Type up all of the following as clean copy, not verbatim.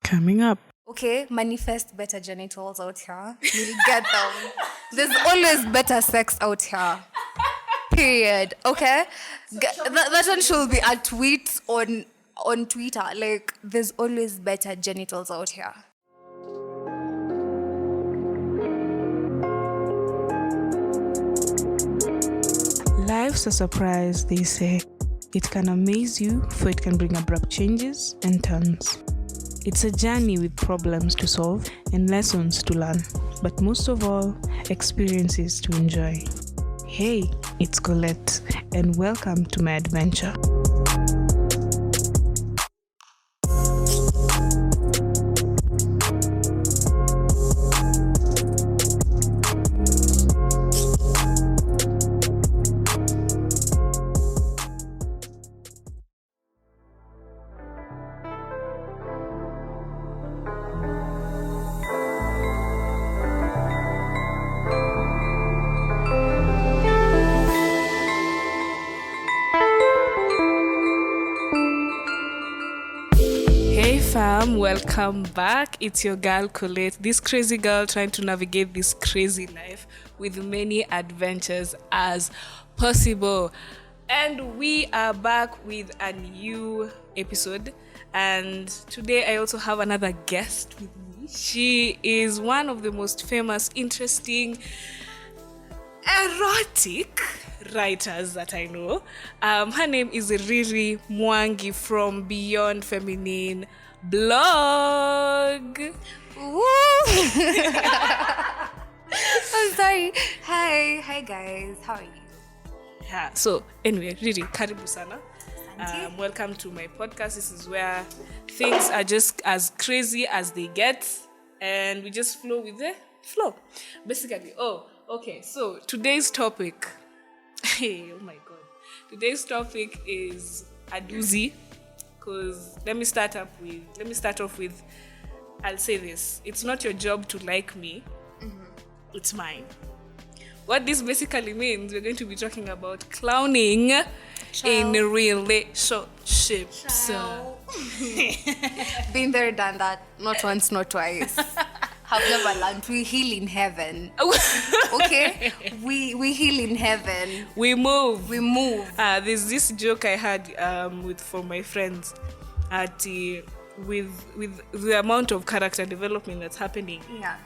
Coming up. Okay, manifest better genitals out here. You'll get them. There's always better sex out here. Period. Okay? That one should be a tweet on Twitter. Like, there's always better genitals out here. Life's a surprise, they say. It can amaze you, for it can bring abrupt changes and turns. It's a journey with problems to solve and lessons to learn, but most of all, experiences to enjoy. Hey, it's Collate, and welcome to my adventure. Fam, welcome back. It's your girl Collate, this crazy girl trying to navigate this crazy life with many adventures as possible. And we are back with a new episode. And today I also have another guest with me. She is one of the most famous, interesting, erotic writers that I know. Her name is Riri Mwangi from Beyond Feminine blog. Woo! I'm sorry. Hi guys. How are you? Yeah. So anyway, Riri, karibu sana. Welcome to my podcast. This is where things are just as crazy as they get, and we just flow with the flow, basically. Okay. So today's topic. Hey, oh my God. Today's topic is a doozy. Because let me start off with, I'll say this. It's not your job to like me. Mm-hmm. It's mine. What this basically means, we're going to be talking about clowning in relationships. So, been there, done that. Not once, not twice. Have never learned. We heal in heaven. Okay? We heal in heaven. We move. There's this joke I had from my friends at with the amount of character development that's happening. Yeah.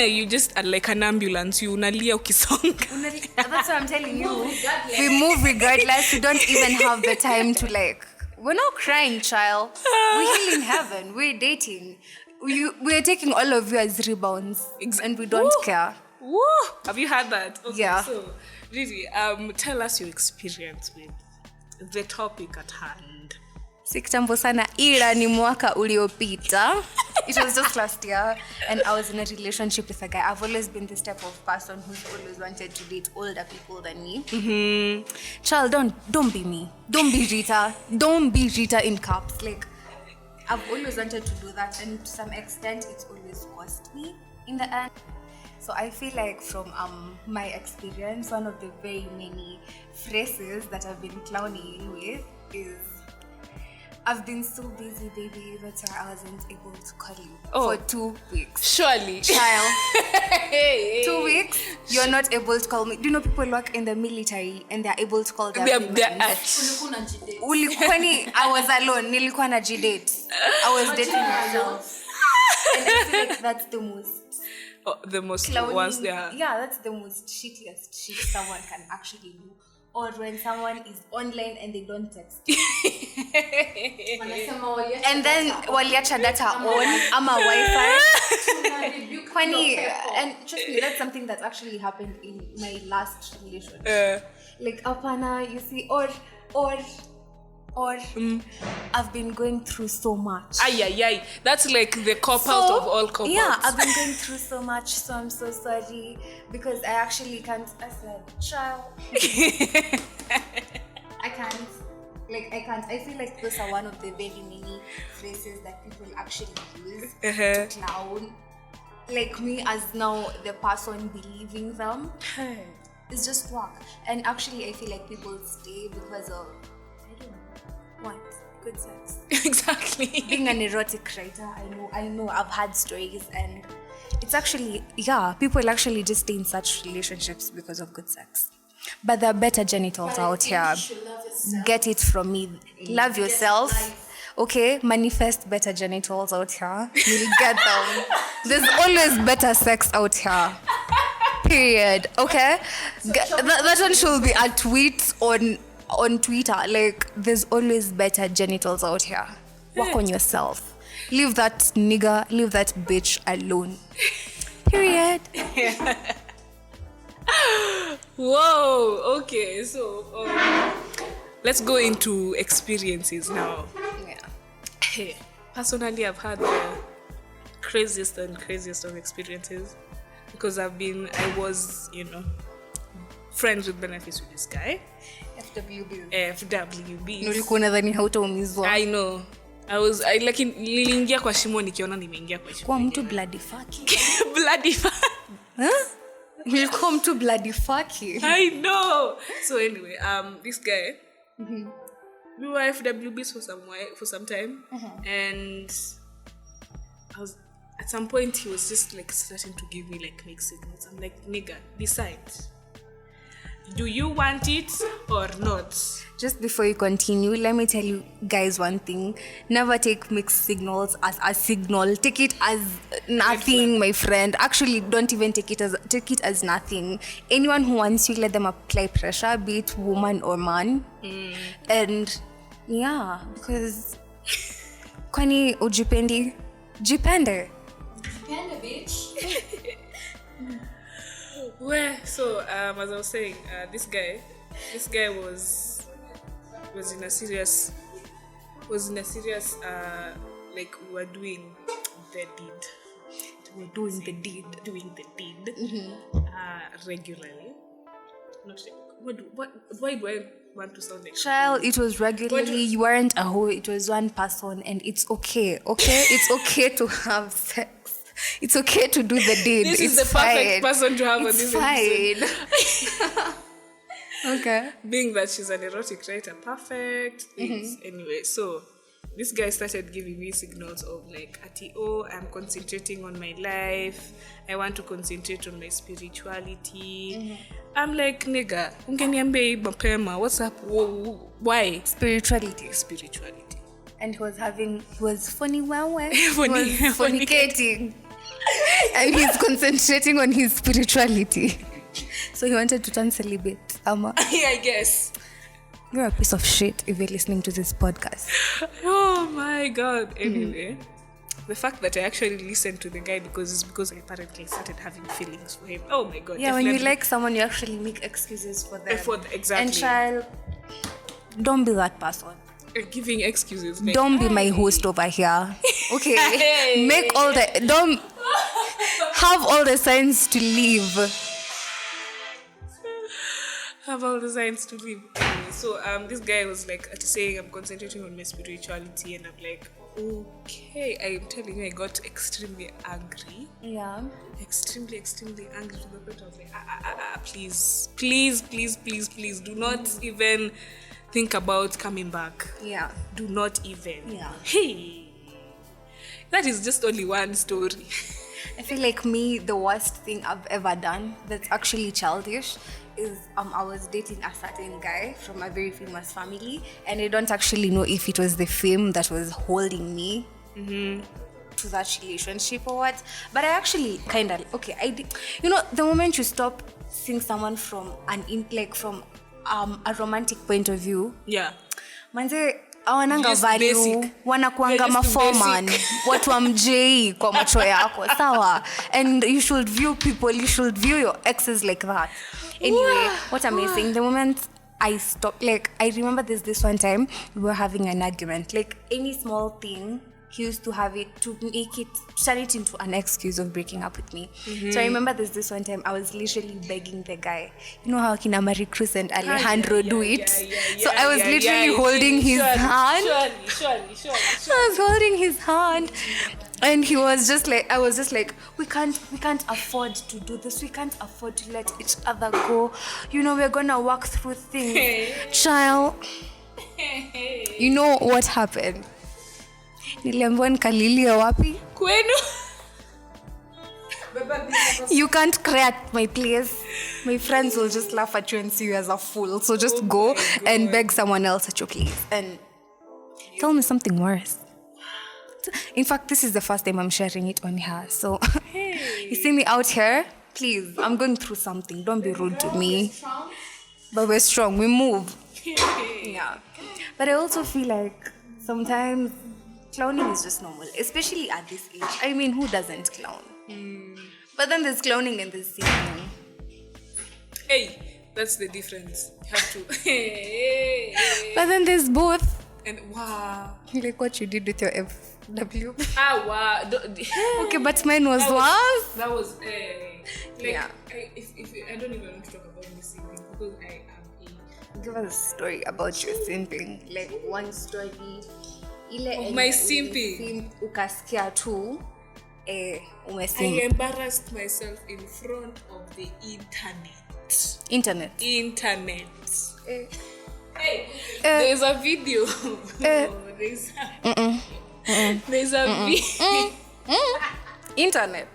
You just are like an ambulance. You unalia ukisonga. That's what I'm telling you. We move regardless. We don't even have the time to we're not crying, child. We heal in heaven. We're dating. We're taking all of you as rebounds, and we don't care. Woo! Have you had that? Okay, yeah. So, really, tell us your experience with the topic at hand. Si kitambo sana, ila ni mwaka uliopita. It was just last year, and I was in a relationship with a guy. I've always been this type of person who's always wanted to date older people than me. Mm-hmm. Child, don't be me. Don't be Rita. Don't be Rita in caps. I've always wanted to do that, and to some extent, it's always cost me in the end. So I feel like from my experience, one of the very many phrases that I've been clowning with is, I've been so busy, baby, that's why I wasn't able to call you for 2 weeks. Surely. Child. 2 weeks, you're not able to call me. Do you know people work in the military and they're able to call their women? I was alone. Nilikuwa na G-date. I was dating myself. And I feel like that's the most clowning, ones they are. Yeah, that's the most shittiest shit someone can actually do. Or when someone is online and they don't text. And then waliacha data on ama Wi-Fi. Funny, and trust me, that's something that actually happened in my last relationship. Apana, you see, or I've been going through so much. Ay. That's like the cop out of all cop outs. Yeah, I've been going through so much, so I'm so sorry. Because I actually can't. I said, child. I can't. I feel like those are one of the very many phrases that people actually use to clown. Like me as now the person believing them. It's just work. And actually I feel like people stay because of, I don't know, what? Good sex. Exactly. Being an erotic writer, I know, I've had stories, and it's actually, people actually just stay in such relationships because of good sex. But there are better genitals out here. Get it from me. Love yourself. Okay, manifest better genitals out here. You'll get them. There's always better sex out here. Period. Okay? That one should be a tweet on Twitter. Like, there's always better genitals out here. Work on yourself. Leave that nigga, leave that bitch alone. Period. Whoa, okay, so let's go into experiences now. Yeah. Hey, personally, I've had the craziest of experiences because I was, friends with benefits with this guy. FWB. Nilikuwa nadhani hautaumizwa. I know. Niliingia kwa shimo nikiona nimeingia kwa shimo. Kwa mtu bloody fucky. Bloody fuck. Huh? Nilikuwa mtu bloody fucky. I know. So anyway, this guy, we were FWBs for some time, and at some point he was just like starting to give me like mixed signals. I'm like, nigga, decide. Do you want it or not? Just before you continue, let me tell you guys one thing. Never take mixed signals as a signal. Take it as nothing, my friend. Actually, don't even take it as nothing. Anyone who wants you, let them apply pressure, be it woman or man. And yeah, because kwani ujipendi? Jipende. Jipende, bitch. So as I was saying, this guy was in a serious like we were doing the deed. Regularly. Why do I want to sound like Child, it was regularly. You weren't a hoe. It was one person, and it's okay. Okay, it's okay to have sex. It's okay to do the deed. This it's is the perfect person to have on this episode. Fine. Okay. Being that she's an erotic writer, perfect things. Anyway, so this guy started giving me signals of like, I'm concentrating on my life. I want to concentrate on my spirituality. I'm like, nigga, ungeniambia mapema, what's up? Why? Spirituality. And he was funny fornicating. And he's concentrating on his spirituality. So he wanted to turn celibate. Yeah, I guess. You're a piece of shit if you're listening to this podcast. Oh my God. Anyway, the fact that I actually listened to the guy because I apparently started having feelings for him. Oh my God. Yeah, definitely. When you like someone, you actually make excuses for them. Exactly. And child, don't be that person. Giving excuses. Like, don't be my host over here. Okay. Don't have all the signs to leave. Have all the signs to leave. Anyway, so this guy was like saying I'm concentrating on my spirituality, and I'm like, okay. I am telling you, I got extremely angry. Yeah. Extremely angry to the point I was like, please, do not even think about coming back. Yeah. Do not even. Yeah. Hey. That is just only one story. I feel like the worst thing I've ever done that's actually childish is I was dating a certain guy from a very famous family, and I don't actually know if it was the fame that was holding me to that relationship or what. But I actually kind of the moment you stop seeing someone from a romantic point of view, yeah, manze awananga value, wanakuanga mafoman, watu wa mjei kwa macho yako, sawa? And you should view your exes like that. Anyway, what I'm saying, the moment I stopped, like, I remember this one time, we were having an argument, like, any small thing, he used to have it to turn it into an excuse of breaking up with me. So I remember this one time, I was literally begging the guy. You know how Kina Marie Cruz and Alejandro do it? So I was literally holding his hand. Surely. I was holding his hand. And he was just like, I was just like, we can't afford to do this. We can't afford to let each other go. We're gonna work through things. Child. You know what happened? Niliambiwa nikalilie wapi? Kwenu. You can't cry at my place. My friends will just laugh at you and see you as a fool. So just go and beg someone else at your place. And tell me something worse. In fact, this is the first time I'm sharing it on her. So you see me out here? Please, I'm going through something. Don't be rude to me. But we're strong. We move. Yeah. But I also feel like sometimes clowning is just normal, especially at this age. I mean, who doesn't clown? But then there's clowning and there's singing. Hey, that's the difference. You have to. But then there's both. And wow. Like what you did with your FW. Wow. Okay, but mine was worse. That was Yeah. I don't even want to talk about me simping because I am Give us a story about your simping. Like one story. Of my simping. Ukasikia tu. I Umesimp. embarrassed myself in front of the internet. Hey, there's a video. There's a video. Internet.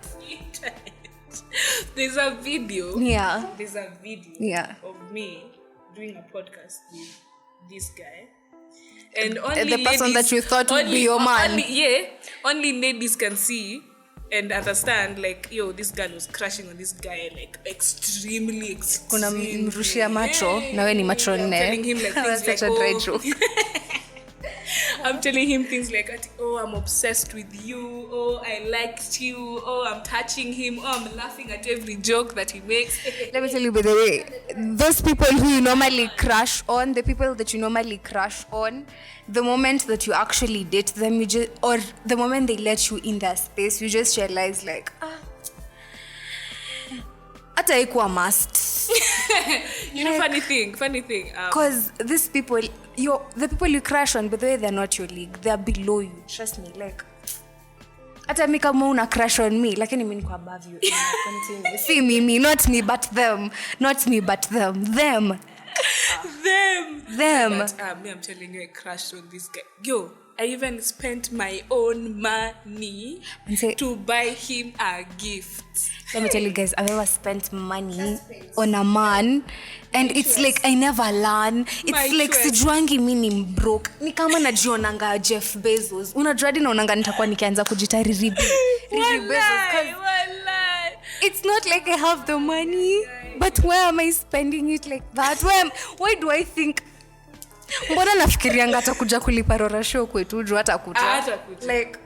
There's a video. Yeah. There's a video of me doing a podcast with this guy. And only The person that you thought would be your man. Only ladies can see and understand, like, yo, this girl was crushing on this guy, like, extremely. Kuna mrushia macho, na we ni macho nne. I'm telling him like things That's like, such a dry joke. I'm telling him things like, oh, I'm obsessed with you. Oh, I liked you. Oh, I'm touching him. Oh, I'm laughing at every joke that he makes. Let me tell you, by the way, those people who you normally crush on, the people that you normally crush on, the moment that you actually date them, or the moment they let you in their space, you just realize like, hata haikuwa must. You know, funny thing. Because these people, the people you crush on, by the way, they're not your league. They're below you. Trust me. Like, hata mi kama una crush on me, lakini mi niko above you. Continue. See me, not me, but them. Not me, but them. Them. But me, I'm telling you, I crashed on this guy. Yo, I even spent my own money to buy him a gift. Let me tell you guys, I've ever spent money on a man, and it's like I never learn. It's like sijuangi mimi ni broke. Ni kama najionanga Jeff Bezos. Unajua hadi naonanga nitakuwa nikianza kujita Riri Bezos. It's not like I have the money, but where am I spending it like that? Why do I think? Mbona nafikirianga atakuja kulipa Rora show kwetu juu atakuta. Like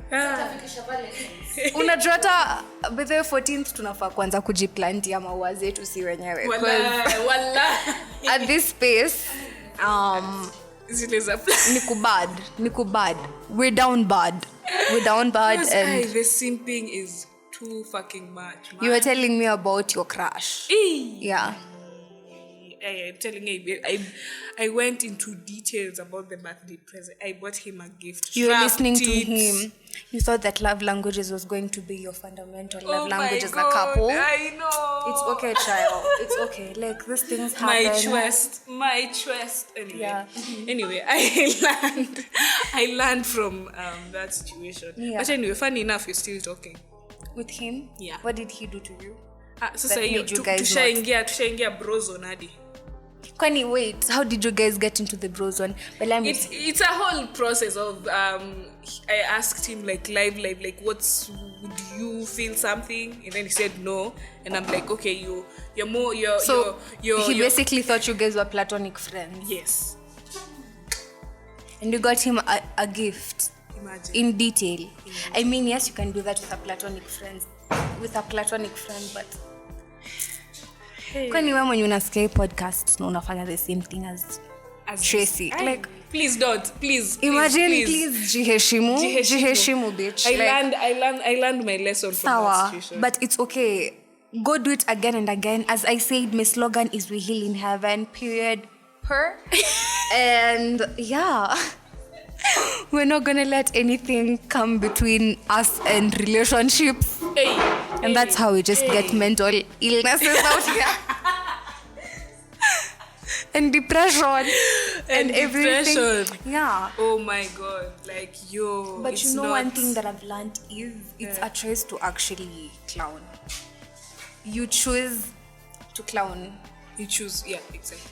unajua hata by the 14th tunafaa kuanza kujiplantia maua zetu si wenyewe. At this space Niku bad. We're down bad and the simping is too fucking much, man. You were telling me about your crush. Yeah. I'm telling you, I went into details about the birthday present. I bought him a gift. You were listening to him. You thought that love languages was going to be your fundamental love language as a couple. I know. It's okay, child. It's okay. Like, these things happen. My trust. Anyway, yeah. Anyway, I learned from that situation. Yeah. But anyway, funny enough, you're still talking. With him? Yeah. What did he do to you? Sasa hiyo tushaingia bro zone hadi. Kwani wait, how did you guys get into the bro zone? Well, it's a whole process of I asked him like live like would you feel something, and then he said no, and I'm like, okay, you're more he basically thought you guys were platonic friends. Yes. And you got him a gift. Imagine. In detail. I mean, yes, you can do that with a platonic friend, but kwani wewe mwenye unasikia podcast na unafanya the same thing as Tracy. Like, please don't. Please. Imagine, please jiheshimu bitch. I learned my lesson from that situation. But it's okay. Go do it again and again. As I said, my slogan is we heal in heaven, period. And yeah. We're not gonna let anything come between us and relationships. And that's how we just get mental illnesses out here. And depression. and everything. depression. Yeah. Oh my god, like yo. But it's you know, not, one thing that I've learned is it's a choice to actually clown. You choose to clown. you choose, yeah, exactly.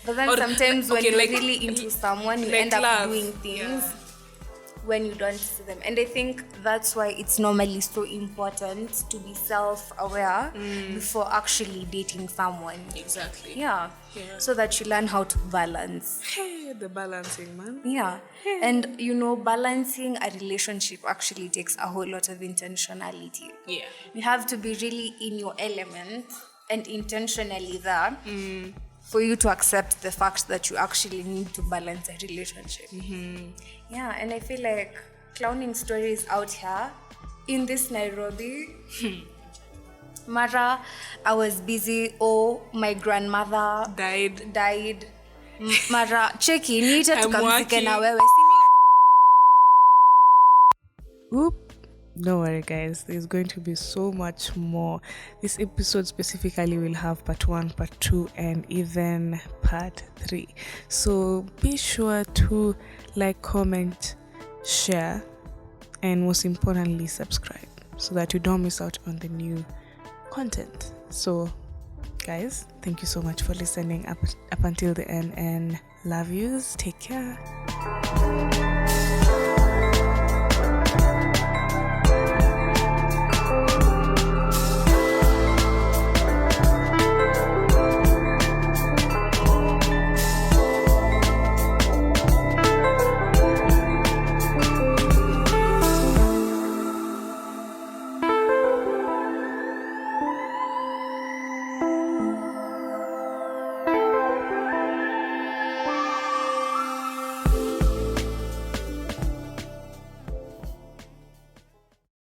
But then Or, sometimes when okay, you're like- really into someone, you like end up love. doing things Yeah. when you don't see them. And I think that's why it's normally so important to be self-aware before actually dating someone. Exactly. Yeah. Yeah. So that you learn how to balance. Hey, the balancing, man. Yeah. And you know, balancing a relationship actually takes a whole lot of intentionality. Yeah. You have to be really in your element and intentionally there for you to accept the fact that you actually need to balance a relationship. Yeah, and I feel like clowning stories out here in this Nairobi. Mara, I was busy. Oh, my grandmother Died. Mara, cheki, niite I'm tukamzike na working. wewe. Whoop. Don't worry, guys. There's going to be so much more. This episode specifically will have part 1, part 2, and even part 3. So be sure to like, comment, share, and most importantly, subscribe so that you don't miss out on the new content. So, guys, thank you so much for listening up until the end, and love yous. Take care.